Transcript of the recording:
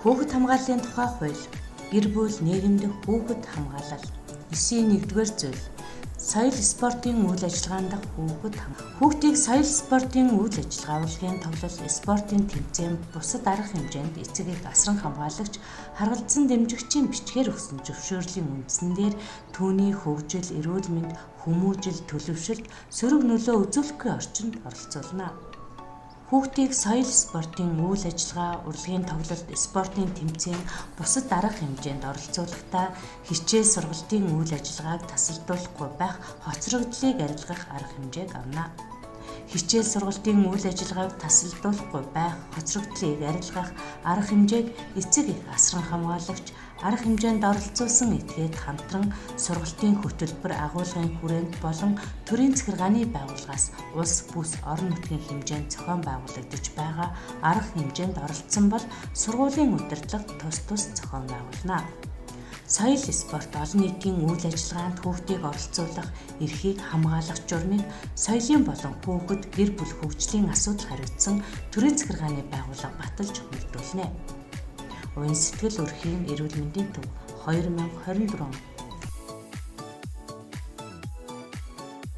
Хүүхэд хамгааллын тухай хууль, гэр бүл нийгэмдэх хүүхэд хамгаалал. 9-1-р зүйл. Соёл спортын үйл ажиллагаанд дах хүүхдийг соёл спортын үйл ажиллагаа урлагийн тоглол, спортын тэмцээн, бусад арга хэмжээнд эцэг эх асран хамгаалагч, харгалзан дэмжигчийн бичгээр өгсөн зөвшөөрлийн үндсэн дээр түүний хөгжил, эрүүл мэнд, хүмүүжил, төлөвшөлт, сөрөг нөлөө үзүүлэхгүй орчинд оролцуулна. Хүүхдийг соёл спортын үйл ажиллагаа, урлагийн тоглолт, спортын тэмцээн, бусад арга хэмжээнд оролцуулахдаа хичээл сургалтын үйл ажиллагааг тасалдуулахгүй байх хоцрогдлыг арилгах арга хэмжээг авна. Хичээл сургалтын үйл ажиллагааг тасалдуулахгүй байх хоцрогдлыг арилгах арга хэмжээг эцэг эх асран хамгаалагч, арга хэмжээнд оролцуулсан этгээд хамтран сургалтын хөтөлбөр агуулгын хүрээнд болон төрийн захиргааны байгууллагаас улс бүс орон нутгийн хэмжээнд зохион байгуулагдаж байгаа арга хэмжээнд оролцсон бол сургуулийн удирдлага тус зохион байгуулна. Соёл спорт олон нийтийн үйл ажиллагаанд хүүхдийг оролцуулах эрхийг хамгаалах журмыг соёлын болон хүүхэд гэр бүл хөгжлийн асуудал хариуцсан төрийн захиргааны байгууллага баталж хүртүүлнэ. Уян сэтгэл өрхийн эрүүл мэндийн төв 2024